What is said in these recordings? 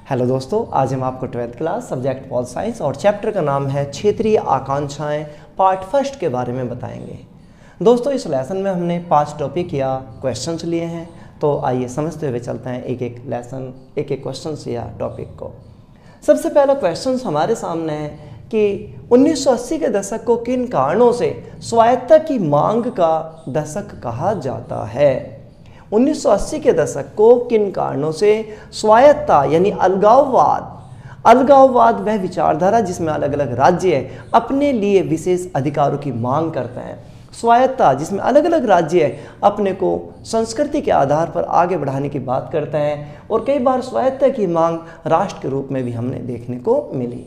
Hello दोस्तों, आज हम आपको 12th class subject pol science और चैप्टर का नाम है क्षेत्रीय आकांक्षाएं पार्ट फर्स्ट के बारे में बताएंगे। दोस्तों, इस लेसन में हमने 5 टॉपिक या क्वेश्चंस लिए हैं, तो आइए समझते हुए चलते हैं एक एक लेसन, एक एक क्वेश्चंस या टॉपिक को। सबसे पहला क्वेश्चंस हमारे सामने है कि 1980 के दशक को किन कारणों से स्वायत्तता की मांग का दशक कहा जाता है। 1980 के दशक को किन कारणों से स्वायत्तता यानी अलगाववाद वह विचारधारा जिसमें अलग अलग राज्य अपने लिए विशेष अधिकारों की मांग करते हैं। स्वायत्तता जिसमें अलग अलग राज्य अपने को संस्कृति के आधार पर आगे बढ़ाने की बात करते हैं, और कई बार स्वायत्तता की मांग राष्ट्र के रूप में भी हमने देखने को मिली।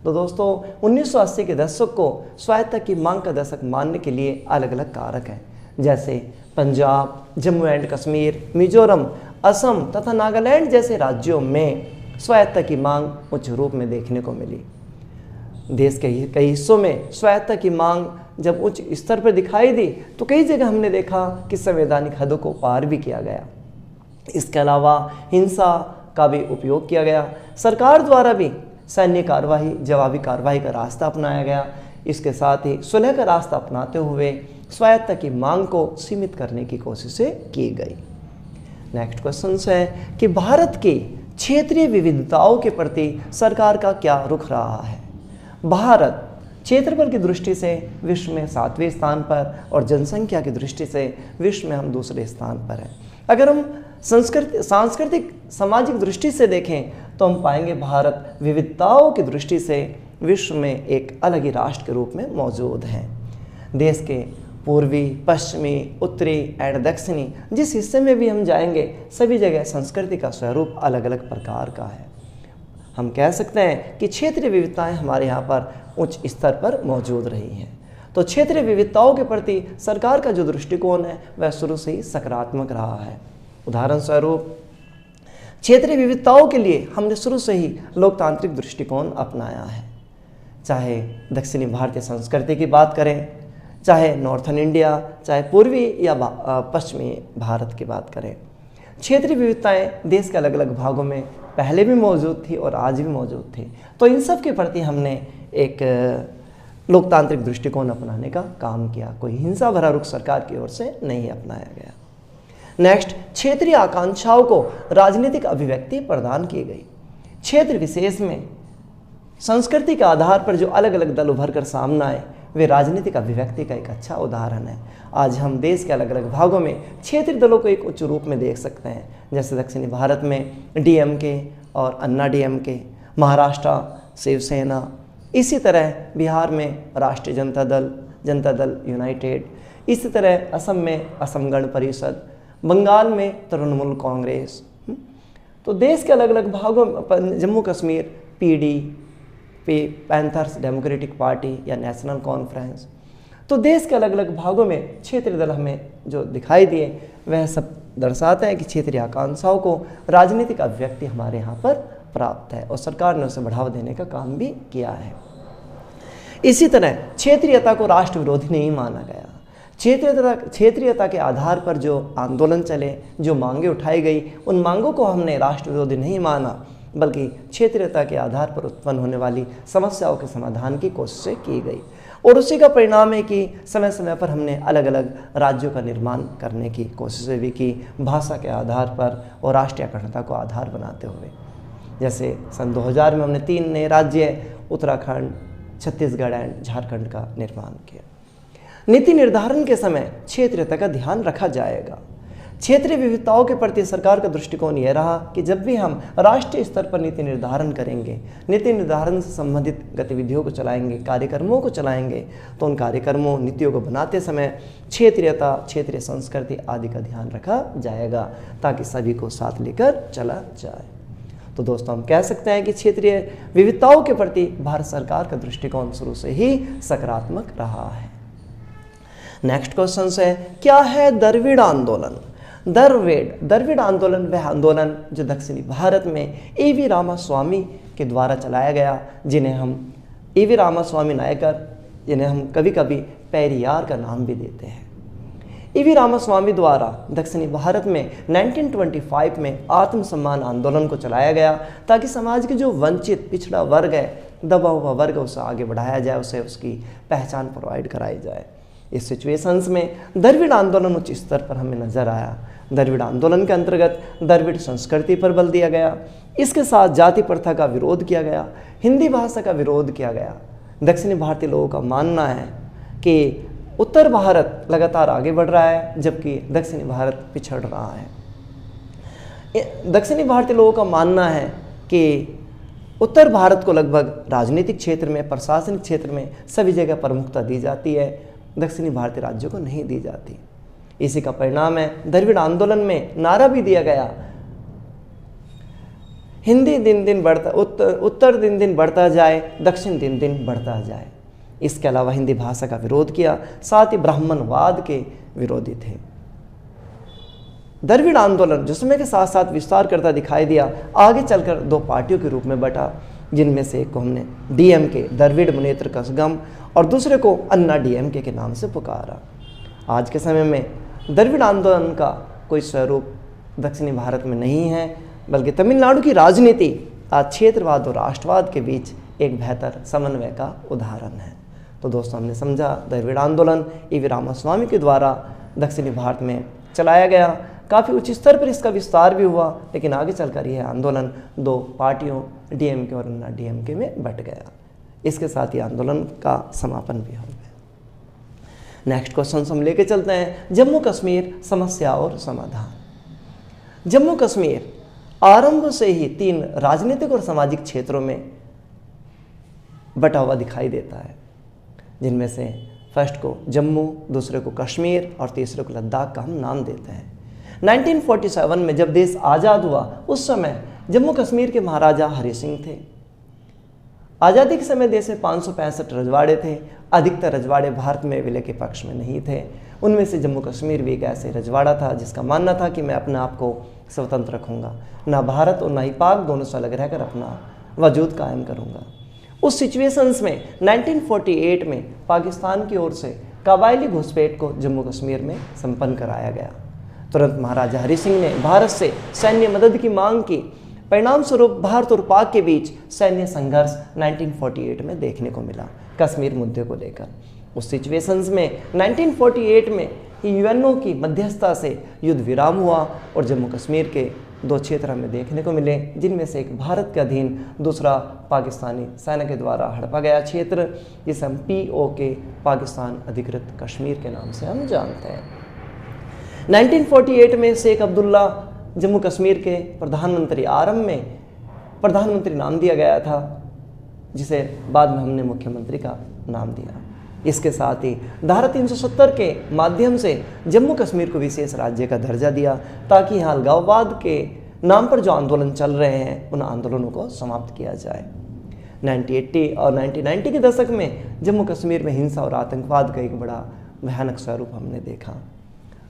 तो दोस्तों, 1980 के दशक को स्वायत्तता की मांग का दशक मानने के लिए अलग अलग कारक हैं, जैसे पंजाब, जम्मू एंड कश्मीर, मिजोरम, असम तथा नागालैंड जैसे राज्यों में स्वायत्तता की मांग उच्च रूप में देखने को मिली। देश के कई हिस्सों में स्वायत्तता की मांग जब उच्च स्तर पर दिखाई दी तो कई जगह हमने देखा कि संवैधानिक हदों को पार भी किया गया। इसके अलावा हिंसा का भी उपयोग किया गया। सरकार द्वारा भी सैन्य कार्रवाई, जवाबी कार्रवाई का रास्ता अपनाया गया। इसके साथ ही सुलह का रास्ता अपनाते हुए स्वायत्तता की मांग को सीमित करने की कोशिशें की गई। नेक्स्ट क्वेश्चन है कि भारत की क्षेत्रीय विविधताओं के प्रति सरकार का क्या रुख रहा है। भारत क्षेत्रफल की दृष्टि से विश्व में 7वें स्थान पर और जनसंख्या की दृष्टि से विश्व में हम दूसरे स्थान पर हैं। अगर हम सांस्कृतिक सामाजिक दृष्टि से देखें तो हम पाएंगे भारत विविधताओं की दृष्टि से विश्व में एक अलग ही राष्ट्र के रूप में मौजूद है। देश के पूर्वी, पश्चिमी, उत्तरी एंड दक्षिणी जिस हिस्से में भी हम जाएंगे सभी जगह संस्कृति का स्वरूप अलग अलग प्रकार का है। हम कह सकते हैं कि क्षेत्रीय विविधताएं हमारे यहाँ पर उच्च स्तर पर मौजूद रही हैं। तो क्षेत्रीय विविधताओं के प्रति सरकार का जो दृष्टिकोण है वह शुरू से ही सकारात्मक रहा है। उदाहरण स्वरूप क्षेत्रीय विविधताओं के लिए हमने शुरू से ही लोकतांत्रिक दृष्टिकोण अपनाया है। चाहे दक्षिणी भारतीय संस्कृति की बात करें, चाहे नॉर्थन इंडिया, चाहे पूर्वी या पश्चिमी भारत की बात करें, क्षेत्रीय विविधताएं देश के अलग अलग भागों में पहले भी मौजूद थी और आज भी मौजूद थी। तो इन सब के प्रति हमने एक लोकतांत्रिक दृष्टिकोण अपनाने का काम किया। कोई हिंसा भरा रुख सरकार की ओर से नहीं अपनाया गया। नेक्स्ट, क्षेत्रीय आकांक्षाओं को राजनीतिक अभिव्यक्ति प्रदान की गई। क्षेत्र विशेष में संस्कृति के आधार पर जो अलग अलग दल उभर कर सामने आए वे राजनीतिक अभिव्यक्ति का एक अच्छा उदाहरण है। आज हम देश के अलग अलग भागों में क्षेत्रीय दलों को एक उच्च रूप में देख सकते हैं, जैसे दक्षिणी भारत में डीएमके और अन्ना डीएमके, महाराष्ट्र शिवसेना, इसी तरह बिहार में राष्ट्रीय जनता दल यूनाइटेड, इसी तरह असम में असम गण परिषद, बंगाल में तृणमूल कांग्रेस। तो देश के अलग अलग भागों, Jammu Kashmir panthers democratic party या नेशनल कॉन्फ्रेंस। तो देश के अलग अलग भागों में क्षेत्रीय दल हमें जो दिखाई दिए वह सब दर्शाते हैं कि क्षेत्रीय आकांक्षाओं को राजनीतिक अभिव्यक्ति हमारे यहाँ पर प्राप्त है और सरकार ने उसे बढ़ावा देने का काम भी किया है। इसी तरह क्षेत्रीयता को राष्ट्र विरोधी नहीं माना गया। क्षेत्रीयता के आधार पर जो आंदोलन चले, जो मांगे उठाई गई, उन मांगों को हमने राष्ट्र विरोधी नहीं माना, बल्कि क्षेत्रीयता के आधार पर उत्पन्न होने वाली समस्याओं के समाधान की कोशिशें की गई। और उसी का परिणाम है कि समय समय पर हमने अलग अलग राज्यों का निर्माण करने की कोशिशें भी की, भाषा के आधार पर और राष्ट्रीय अखंडता को आधार बनाते हुए। जैसे सन 2000 में हमने 3 नए राज्य उत्तराखंड, छत्तीसगढ़ एंड झारखंड का निर्माण किया। नीति निर्धारण के समय क्षेत्रीयता का ध्यान रखा जाएगा। क्षेत्रीय विविधताओं के प्रति सरकार का दृष्टिकोण यह रहा कि जब भी हम राष्ट्रीय स्तर पर नीति निर्धारण करेंगे, नीति निर्धारण से संबंधित गतिविधियों को चलाएंगे, कार्यक्रमों को चलाएंगे, तो उन कार्यक्रमों नीतियों को बनाते समय क्षेत्रीयता, क्षेत्रीय संस्कृति आदि का ध्यान रखा जाएगा ताकि सभी को साथ लेकर चला जाए। तो दोस्तों, हम कह सकते हैं कि क्षेत्रीय विविधताओं के प्रति भारत सरकार का दृष्टिकोण शुरू से ही सकारात्मक रहा है। नेक्स्ट क्वेश्चन है, क्या है द्रविड़ आंदोलन। द्रविड़ आंदोलन वह आंदोलन जो दक्षिणी भारत में ए.वी. रामास्वामी के द्वारा चलाया गया, जिन्हें हम ए.वी. रामास्वामी नायकर, जिन्हें हम कभी कभी पेरियार का नाम भी देते हैं। ईवी रामास्वामी द्वारा दक्षिणी भारत में 1925 में आत्मसम्मान आंदोलन को चलाया गया ताकि समाज के जो वंचित पिछड़ा वर्ग है, दबा हुआ वर्ग, उसे आगे बढ़ाया जाए, उसे उसकी पहचान प्रोवाइड कराई जाए। इस सिचुएशंस में द्रविड़ आंदोलन उच्च स्तर पर हमें नजर आया। द्रविड़ आंदोलन के अंतर्गत द्रविड़ संस्कृति पर बल दिया गया। इसके साथ जाति प्रथा का विरोध किया गया, हिंदी भाषा का विरोध किया गया। दक्षिणी भारतीय लोगों का मानना है कि उत्तर भारत लगातार आगे बढ़ रहा है जबकि दक्षिणी भारत पिछड़ रहा है। दक्षिणी भारतीय लोगों का मानना है कि उत्तर भारत को लगभग राजनीतिक क्षेत्र में, प्रशासनिक क्षेत्र में सभी जगह प्रमुखता दी जाती है, दक्षिणी भारतीय राज्यों को नहीं दी जाती। इसी का परिणाम है द्रविड़ आंदोलन में नारा भी दिया गया, हिंदी दिन दिन बढ़ता, उत्तर दिन दिन बढ़ता जाए, दक्षिण दिन दिन बढ़ता जाए। इसके अलावा हिंदी भाषा का विरोध किया, साथ ही ब्राह्मणवाद के विरोधी थे। द्रविड़ आंदोलन जो समय के साथ साथ विस्तार करता दिखाई दिया, आगे चलकर दो पार्टियों के रूप में बटा, जिनमें से एक को हमने डीएमके द्रविड़ मुनेत्र कसगम और दूसरे को अन्ना डीएमके के नाम से पुकारा। आज के समय में द्रविड़ आंदोलन का कोई स्वरूप दक्षिणी भारत में नहीं है, बल्कि तमिलनाडु की राजनीति आज क्षेत्रवाद और राष्ट्रवाद के बीच एक बेहतर समन्वय का उदाहरण है। तो दोस्तों, हमने समझा द्रविड़ आंदोलन ईवी रामास्वामी के द्वारा दक्षिणी भारत में चलाया गया। काफ़ी उच्च स्तर पर इसका विस्तार भी हुआ, लेकिन आगे चलकर यह आंदोलन दो पार्टियों डीएमके और अन्ना डीएमके में बंट गया। इसके साथ ही आंदोलन का समापन भी हो गया। नेक्स्ट क्वेश्चन हम लेके चलते हैं, जम्मू कश्मीर समस्या और समाधान। जम्मू कश्मीर आरंभ से ही 3 राजनीतिक और सामाजिक क्षेत्रों में बटा हुआ दिखाई देता है, जिनमें से फर्स्ट को जम्मू, दूसरे को कश्मीर और तीसरे को लद्दाख का हम नाम देते हैं। 1947 में जब देश आज़ाद हुआ, उस समय जम्मू कश्मीर के महाराजा हरि सिंह थे। आज़ादी के समय देश में 565 रजवाड़े थे। अधिकतर रजवाड़े भारत में विलय के पक्ष में नहीं थे। उनमें से जम्मू कश्मीर भी एक ऐसे रजवाड़ा था जिसका मानना था कि मैं अपने आप को स्वतंत्र रखूँगा, ना भारत और ना ही पाक दोनों से अलग रहकर अपना वजूद कायम करूँगा। उस सिचुएशंस में 1948 में पाकिस्तान की ओर से कबायली घुसपैठ को जम्मू कश्मीर में संपन्न कराया गया। तुरंत महाराजा हरि सिंह ने भारत से सैन्य मदद की मांग की। परिणाम स्वरूप भारत और पाक के बीच सैन्य संघर्ष 1948 में देखने को मिला कश्मीर मुद्दे को लेकर। उस सिचुएशंस में 1948 में यूएनओ की मध्यस्थता से युद्ध विराम हुआ और जम्मू कश्मीर के 2 क्षेत्र हमें देखने को मिले, जिनमें से एक भारत के अधीन, दूसरा पाकिस्तानी सेना के द्वारा हड़पा गया क्षेत्र, जिसे हम POK पाकिस्तान अधिकृत कश्मीर के नाम से हम जानते हैं। 1948 में शेख अब्दुल्ला जम्मू कश्मीर के प्रधानमंत्री, आरंभ में प्रधानमंत्री नाम दिया गया था, जिसे बाद में हमने मुख्यमंत्री का नाम दिया। इसके साथ ही धारा 370 के माध्यम से जम्मू कश्मीर को विशेष राज्य का दर्जा दिया, ताकि यहाँ अलगाववाद के नाम पर जो आंदोलन चल रहे हैं उन आंदोलनों को समाप्त किया जाए। 1980 और 1990 के दशक में जम्मू कश्मीर में हिंसा और आतंकवाद का एक बड़ा भयानक स्वरूप हमने देखा।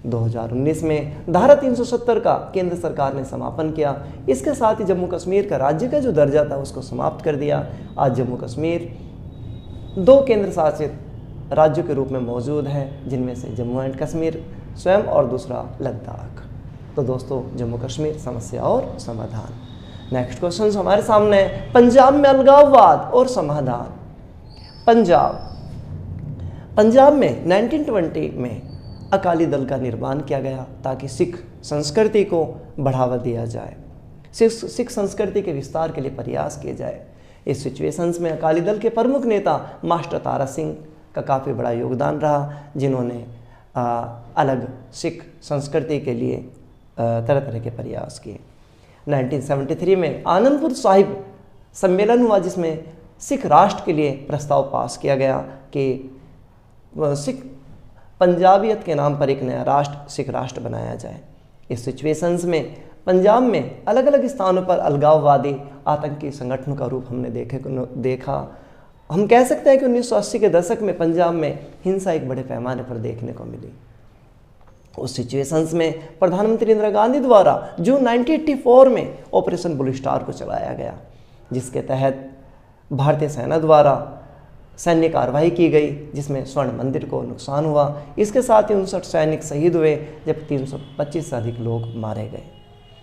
2019 में धारा 370 का केंद्र सरकार ने समापन किया। इसके साथ ही जम्मू कश्मीर का राज्य का जो दर्जा था उसको समाप्त कर दिया। आज जम्मू कश्मीर 2 केंद्र शासित राज्यों के रूप में मौजूद है, जिनमें से जम्मू एंड कश्मीर स्वयं और दूसरा लद्दाख। तो दोस्तों, जम्मू कश्मीर समस्या और समाधान। नेक्स्ट क्वेश्चन हमारे सामने है, पंजाब में अलगाववाद और समाधान। पंजाब में 1920 में अकाली दल का निर्माण किया गया ताकि सिख संस्कृति को बढ़ावा दिया जाए, सिख संस्कृति के विस्तार के लिए प्रयास किए जाए। इस सिचुएशंस में अकाली दल के प्रमुख नेता मास्टर तारा सिंह का काफ़ी बड़ा योगदान रहा, जिन्होंने अलग सिख संस्कृति के लिए तरह तरह के प्रयास किए। 1973 में आनंदपुर साहिब सम्मेलन हुआ, जिसमें सिख राष्ट्र के लिए प्रस्ताव पास किया गया कि सिख पंजाबियत के नाम पर एक नया राष्ट्र, सिख राष्ट्र बनाया जाए। इस सिचुएशंस में पंजाब में अलग अलग स्थानों पर अलगाववादी आतंकी संगठनों का रूप हमने देखा। हम कह सकते हैं कि 1980 के दशक में पंजाब में हिंसा एक बड़े पैमाने पर देखने को मिली। उस सिचुएशंस में प्रधानमंत्री इंदिरा गांधी द्वारा जून 1984 में ऑपरेशन ब्लू स्टार को चलाया गया, जिसके तहत भारतीय सेना द्वारा सैन्य कार्रवाई की गई जिसमें स्वर्ण मंदिर को नुकसान हुआ। इसके साथ ही 59 सैनिक शहीद हुए जब 325 से अधिक लोग मारे गए।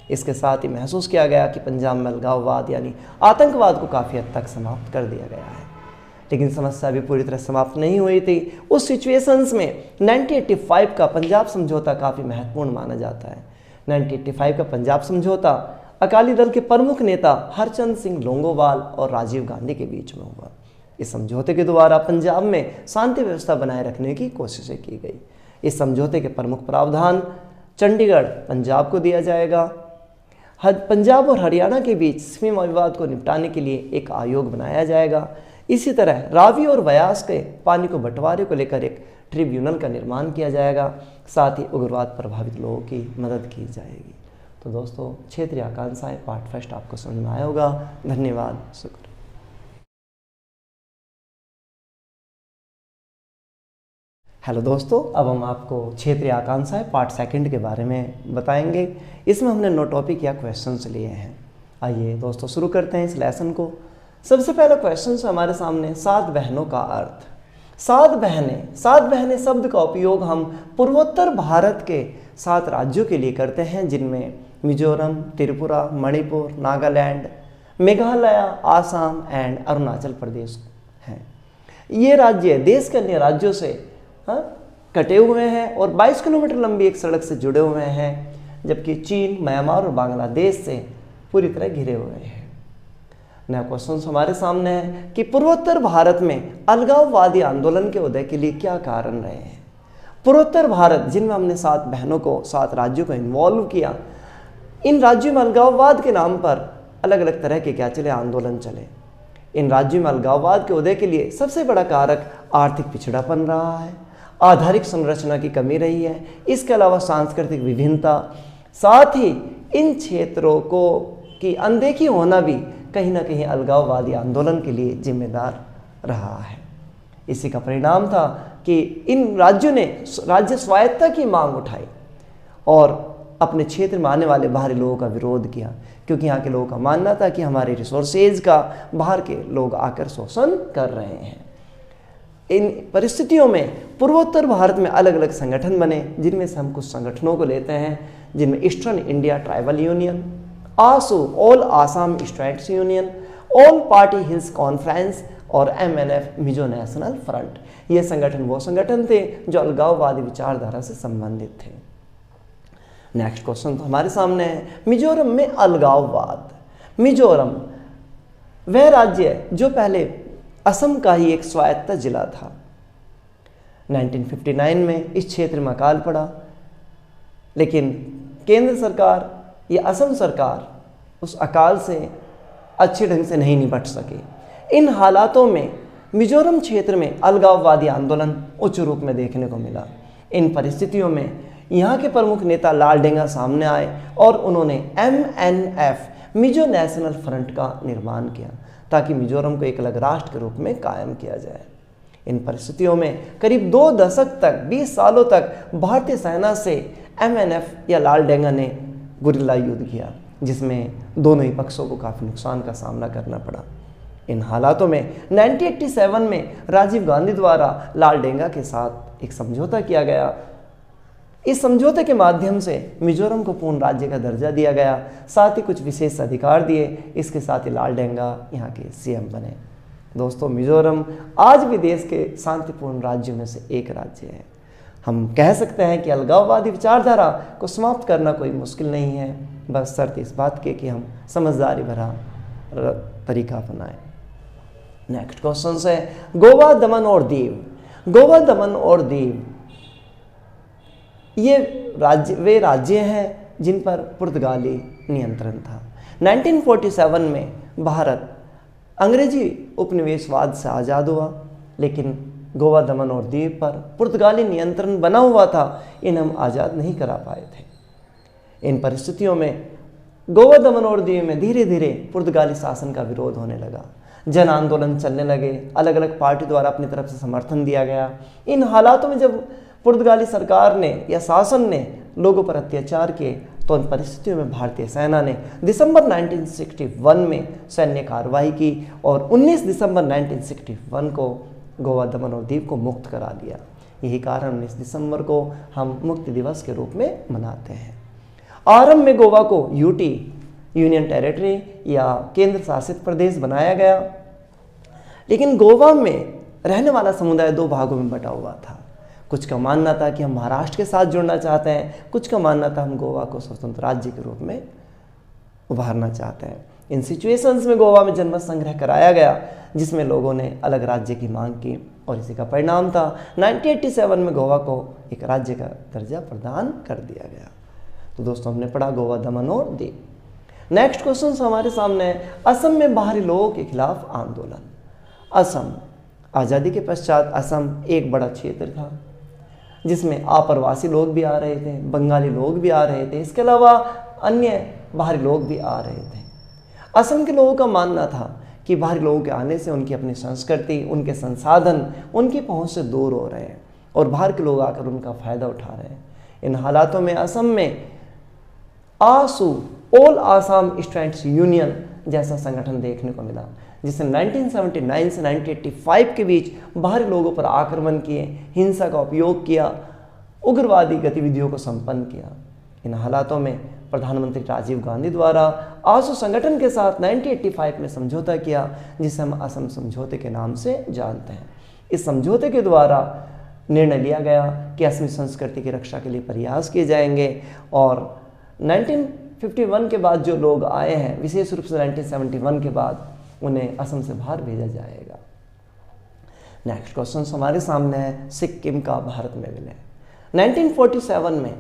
इसके साथ ही महसूस किया गया कि पंजाब में अलगाववाद यानी आतंकवाद को काफ़ी हद तक समाप्त कर दिया गया है। लेकिन समस्या अभी पूरी तरह समाप्त नहीं हुई थी। उस सिचुएशंस में 1985 का पंजाब समझौता काफ़ी महत्वपूर्ण माना जाता है। 1985 का पंजाब समझौता अकाली दल के प्रमुख नेता हरचंद सिंह लोंगोवाल और राजीव गांधी के बीच में हुआ। इस समझौते के द्वारा पंजाब में शांति व्यवस्था बनाए रखने की कोशिशें की गई। इस समझौते के प्रमुख प्रावधान चंडीगढ़ पंजाब को दिया जाएगा। पंजाब और हरियाणा के बीच सीमा विवाद को निपटाने के लिए एक आयोग बनाया जाएगा। इसी तरह रावी और व्यास के पानी को बंटवारे को लेकर एक ट्रिब्यूनल का निर्माण किया जाएगा। साथ ही उग्रवाद प्रभावित लोगों की मदद की जाएगी। तो दोस्तों, क्षेत्रीय आकांक्षाएं पार्ट फर्स्ट आपको समझ में आया होगा। धन्यवाद, शुक्रिया। हेलो दोस्तों, अब हम आपको क्षेत्रीय आकांक्षाएं पार्ट सेकंड के बारे में बताएंगे। इसमें हमने 9 टॉपिक या क्वेश्चंस लिए हैं। आइए दोस्तों शुरू करते हैं इस लेसन को। सबसे पहला क्वेश्चन हमारे सामने 7 बहनों का अर्थ। 7 बहनें शब्द का उपयोग हम पूर्वोत्तर भारत के 7 राज्यों के लिए करते हैं, जिनमें मिजोरम, त्रिपुरा, मणिपुर, नागालैंड, मेघालय, आसाम एंड अरुणाचल प्रदेश हैं। ये राज्य देश के अन्य राज्यों से कटे हुए हैं और 22 किलोमीटर लंबी एक सड़क से जुड़े हुए हैं, जबकि चीन, म्यांमार और बांग्लादेश से पूरी तरह घिरे हुए हैं। नया क्वेश्चन हमारे सामने है कि पूर्वोत्तर भारत में अलगाववादी आंदोलन के उदय के लिए क्या कारण रहे हैं। पूर्वोत्तर भारत, जिनमें हमने 7 बहनों को, 7 राज्यों को इन्वॉल्व किया, इन राज्यों में अलगाववाद के नाम पर अलग अलग तरह के क्या चले, आंदोलन चले। इन राज्यों में अलगाववाद के उदय के लिए सबसे बड़ा कारक आर्थिक पिछड़ापन रहा है, आधारिक संरचना की कमी रही है, इसके अलावा सांस्कृतिक विभिन्नता, साथ ही इन क्षेत्रों को की अनदेखी होना भी कहीं ना कहीं अलगाववादी आंदोलन के लिए जिम्मेदार रहा है। इसी का परिणाम था कि इन राज्यों ने राज्य स्वायत्तता की मांग उठाई और अपने क्षेत्र में आने वाले बाहरी लोगों का विरोध किया, क्योंकि यहाँ के लोगों का मानना था कि हमारे रिसोर्सेज का बाहर के लोग आकर शोषण कर रहे हैं। इन परिस्थितियों में पूर्वोत्तर भारत में अलग अलग संगठन बने, जिनमें से हम कुछ संगठनों को लेते हैं, जिनमें Eastern India Tribal Union, AASU All Assam Students Union, All Party Hills Conference और MNF मिजो नेशनल फ्रंट। ये संगठन वो संगठन थे जो अलगाववादी विचारधारा से संबंधित थे। नेक्स्ट क्वेश्चन तो हमारे सामने है, मिजोरम में अलगाववाद। मिजोरम वह राज्य है जो पहले असम का ही एक स्वायत्त जिला था। 1959 में इस क्षेत्र में अकाल पड़ा, लेकिन केंद्र सरकार या असम सरकार उस अकाल से अच्छे ढंग से नहीं निपट सकी। इन हालातों में मिजोरम क्षेत्र में अलगाववादी आंदोलन उच्च रूप में देखने को मिला। इन परिस्थितियों में यहाँ के प्रमुख नेता लालडेंगा सामने आए और उन्होंने MNF मिजो नेशनल फ्रंट का निर्माण किया, ताकि मिजोरम को एक अलग राष्ट्र के रूप में कायम किया जाए। इन परिस्थितियों में करीब 2 दशक तक, 20 सालों तक भारतीय सेना से MNF या लालडेंगा ने गुरिल्ला युद्ध किया, जिसमें दोनों ही पक्षों को काफ़ी नुकसान का सामना करना पड़ा। इन हालातों में 1987 में राजीव गांधी द्वारा लालडेंगा के साथ एक समझौता किया गया। इस समझौते के माध्यम से मिजोरम को पूर्ण राज्य का दर्जा दिया गया, साथ ही कुछ विशेष अधिकार दिए। इसके साथ ही लालडेंगा यहाँ के CM बने। दोस्तों, मिजोरम आज भी देश के शांतिपूर्ण राज्यों में से एक राज्य है। हम कह सकते हैं कि अलगाववादी विचारधारा को समाप्त करना कोई मुश्किल नहीं है, बस शर्त इस बात की कि हम समझदारी भरा तरीका अपनाएं। नेक्स्ट क्वेश्चन है गोवा, दमन और दीव। गोवा, दमन और दीव ये वे राज्य हैं जिन पर पुर्तगाली नियंत्रण था। 1947 में भारत अंग्रेजी उपनिवेशवाद से आज़ाद हुआ, लेकिन गोवा, दमन और दीव पर पुर्तगाली नियंत्रण बना हुआ था। इन्हें हम आज़ाद नहीं करा पाए थे। इन परिस्थितियों में गोवा, दमन और दीव में धीरे धीरे पुर्तगाली शासन का विरोध होने लगा। जन आंदोलन चलने लगे, अलग अलग पार्टी द्वारा अपनी तरफ से समर्थन दिया गया। इन हालातों में जब पुर्तगाली सरकार ने या शासन ने लोगों पर अत्याचार किए, तो उन परिस्थितियों में भारतीय सेना ने दिसंबर 1961 में सैन्य कार्रवाई की और 19 दिसंबर 1961 को गोवा, दमन और दीव को मुक्त करा दिया। यही कारण 19 दिसंबर को हम मुक्ति दिवस के रूप में मनाते हैं। आरंभ में गोवा को यूटी, यूनियन टेरिटरी या केंद्र शासित प्रदेश बनाया गया, लेकिन गोवा में रहने वाला समुदाय दो भागों में बटा हुआ था। कुछ का मानना था कि हम महाराष्ट्र के साथ जुड़ना चाहते हैं, कुछ का मानना था हम गोवा को स्वतंत्र राज्य के रूप में उभारना चाहते हैं। इन सिचुएशंस में गोवा में जनमत संग्रह कराया गया, जिसमें लोगों ने अलग राज्य की मांग की और इसी का परिणाम था 1987 में गोवा को एक राज्य का दर्जा प्रदान कर दिया गया। तो दोस्तों, हमने पढ़ा गोवा, दमन और दीव। नेक्स्ट क्वेश्चन हमारे सामने है, असम में बाहरी लोगों के खिलाफ आंदोलन। असम, आज़ादी के पश्चात असम एक बड़ा क्षेत्र था जिसमें अप्रवासी लोग भी आ रहे थे, बंगाली लोग भी आ रहे थे, इसके अलावा अन्य बाहरी लोग भी आ रहे थे। असम के लोगों का मानना था कि बाहरी लोगों के आने से उनकी अपनी संस्कृति, उनके संसाधन उनकी पहुंच से दूर हो रहे हैं और बाहर के लोग आकर उनका फ़ायदा उठा रहे हैं। इन हालातों में असम में आसू, ऑल आसाम स्टूडेंट्स यूनियन जैसा संगठन देखने को मिला, जिसने 1979 से 1985 के बीच बाहरी लोगों पर आक्रमण किए, हिंसा का उपयोग किया, उग्रवादी गतिविधियों को संपन्न किया। इन हालातों में प्रधानमंत्री राजीव गांधी द्वारा आसू संगठन के साथ 1985 में समझौता किया, जिसे हम असम समझौते के नाम से जानते हैं। इस समझौते के द्वारा निर्णय लिया गया कि असमी संस्कृति की रक्षा के लिए प्रयास किए जाएंगे और 1951 के बाद जो लोग आए हैं, विशेष रूप से 1971 के बाद, उन्हें असम से बाहर भेजा जाएगा। नेक्स्ट क्वेश्चन हमारे सामने है, सिक्किम का भारत में विलय। 1947 में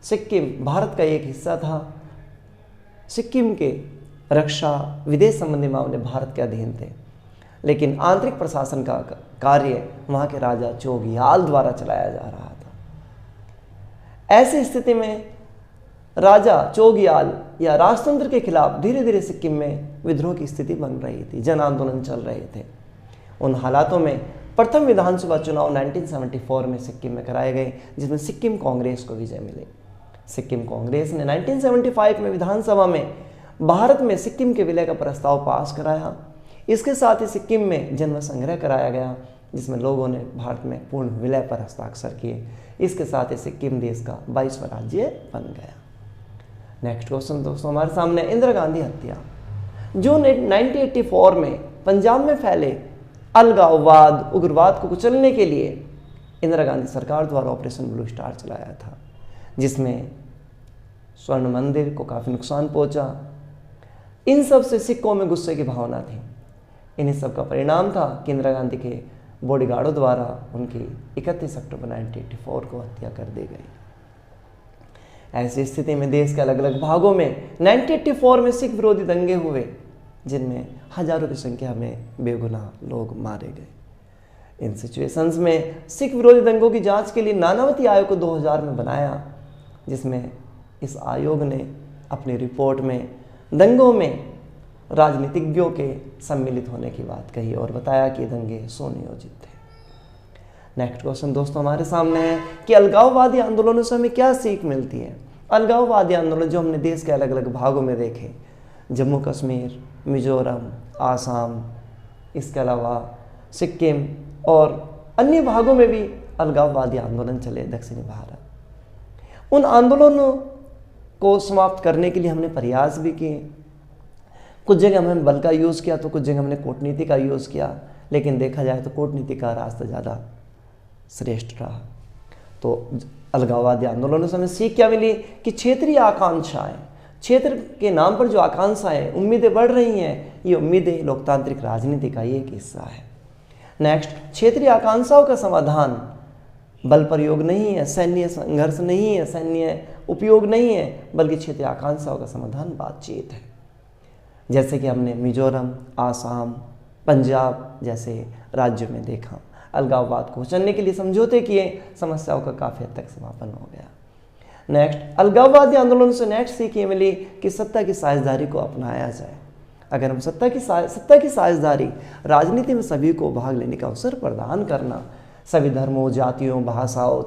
सिक्किम भारत का एक हिस्सा था। सिक्किम के रक्षा, विदेश संबंधी मामले भारत के अधीन थे, लेकिन आंतरिक प्रशासन का कार्य वहाँ के राजा चोग्याल द्वारा चलाया जा रहा था। ऐसी स्थिति में राजा चोग्याल या राजतंत्र के खिलाफ धीरे धीरे सिक्किम में विद्रोह की स्थिति बन रही थी, जन आंदोलन चल रहे थे। उन हालातों में प्रथम विधानसभा चुनाव 1974 में सिक्किम में कराए गए, जिसमें सिक्किम कांग्रेस को विजय मिली। सिक्किम कांग्रेस ने 1975 में विधानसभा में भारत में सिक्किम के विलय का प्रस्ताव पास कराया। इसके साथ ही सिक्किम में जनमत संग्रह कराया गया, जिसमें लोगों ने भारत में पूर्ण विलय पर हस्ताक्षर किए। इसके साथ ही सिक्किम देश का 22वां राज्य बन गया। नेक्स्ट क्वेश्चन दोस्तों हमारे सामने, इंदिरा गांधी हत्या। जून 1984 में पंजाब में फैले अलगाववाद, उग्रवाद को कुचलने के लिए इंदिरा गांधी सरकार द्वारा ऑपरेशन ब्लू स्टार चलाया था, जिसमें स्वर्ण मंदिर को काफ़ी नुकसान पहुंचा। इन सब से सिखों में गुस्से की भावना थी। इन्हीं सब का परिणाम था कि इंदिरा गांधी के बॉडीगार्डों द्वारा उनकी 31 अक्टूबर 1984 को हत्या कर दी गई। ऐसी स्थिति में देश के अलग अलग भागों में 1984 में सिख विरोधी दंगे हुए, जिनमें हजारों की संख्या में बेगुनाह लोग मारे गए। इन सिचुएशंस में सिख विरोधी दंगों की जांच के लिए नानावती आयोग को 2000 में बनाया, जिसमें इस आयोग ने अपनी रिपोर्ट में दंगों में राजनीतिज्ञों के सम्मिलित होने की बात कही और बताया कि दंगे सुनियोजित थे। नेक्स्ट क्वेश्चन दोस्तों हमारे सामने है कि अलगाववादी आंदोलनों से हमें क्या सीख मिलती है। अलगाववादी आंदोलन जो हमने देश के अलग अलग भागों में देखे, जम्मू कश्मीर, मिजोरम, आसाम, इसके अलावा सिक्किम और अन्य भागों में भी अलगाववादी आंदोलन चले दक्षिणी भारत। उन आंदोलनों को समाप्त करने के लिए हमने प्रयास भी किए। कुछ जगह हमने बल का यूज़ किया तो कुछ जगह हमने कूटनीति का यूज़ किया, लेकिन देखा जाए तो कूटनीति का रास्ता ज़्यादा श्रेष्ठ रहा। तो अलगाववादी आंदोलनों से हमें सीख क्या मिली कि क्षेत्रीय आकांक्षाएं, क्षेत्र के नाम पर जो आकांक्षाएं, उम्मीदें बढ़ रही हैं, ये उम्मीदें लोकतांत्रिक राजनीति का ही एक हिस्सा है। नेक्स्ट, क्षेत्रीय आकांक्षाओं का समाधान बल प्रयोग नहीं है, सैन्य संघर्ष नहीं है, सैन्य उपयोग नहीं है, बल्कि क्षेत्रीय आकांक्षाओं का समाधान बातचीत है। जैसे कि हमने मिजोरम, आसाम, पंजाब जैसे राज्यों में देखा, अलगाववाद को कुचलने के लिए समझौते किए, समस्याओं का काफ़ी हद तक समापन हो गया। नेक्स्ट, अलगाववादी आंदोलन से नेक्स्ट सीख ये मिली कि सत्ता की साझेदारी को अपनाया जाए। अगर हम सत्ता की साझेदारी, राजनीति में सभी को भाग लेने का अवसर प्रदान करना, सभी धर्मों, जातियों, भाषाओं,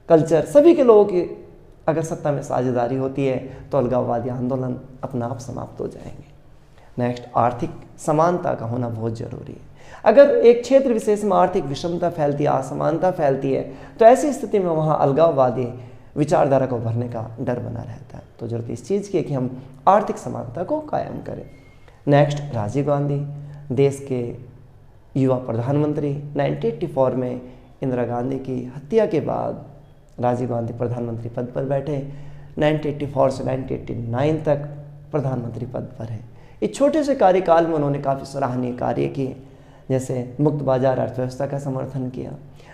कल्चर, सभी के लोगों की अगर सत्ता में साझेदारी होती है तो अलगाववादी आंदोलन अपना आप समाप्त हो जाएंगे। नेक्स्ट, आर्थिक समानता का होना बहुत जरूरी है। अगर एक क्षेत्र विशेष में आर्थिक विषमता फैलती है, असमानता फैलती है, तो ऐसी स्थिति में वहाँ अलगाववादी विचारधारा को भरने का डर बना रहता है। तो जरूरत इस चीज़ की है कि हम आर्थिक समानता को कायम करें। नेक्स्ट, राजीव गांधी, देश के युवा प्रधानमंत्री। 1984 में इंदिरा गांधी की हत्या के बाद राजीव गांधी प्रधानमंत्री पद पर बैठे। 1984 से 1989 तक प्रधानमंत्री पद पर है। इस छोटे से कार्यकाल में उन्होंने काफ़ी सराहनीय कार्य किए, जैसे मुक्त बाजार अर्थव्यवस्था का समर्थन किया,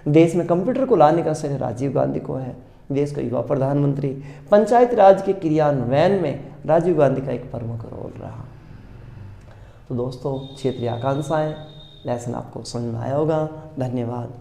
देश में कंप्यूटर को लाने का श्रेय राजीव गांधी को है, देश का युवा प्रधानमंत्री, पंचायत राज के क्रियान्वयन में राजीव गांधी का एक प्रमुख रोल रहा। तो दोस्तों, क्षेत्रीय आकांक्षाएं लेसन आपको समझ में आया होगा। धन्यवाद।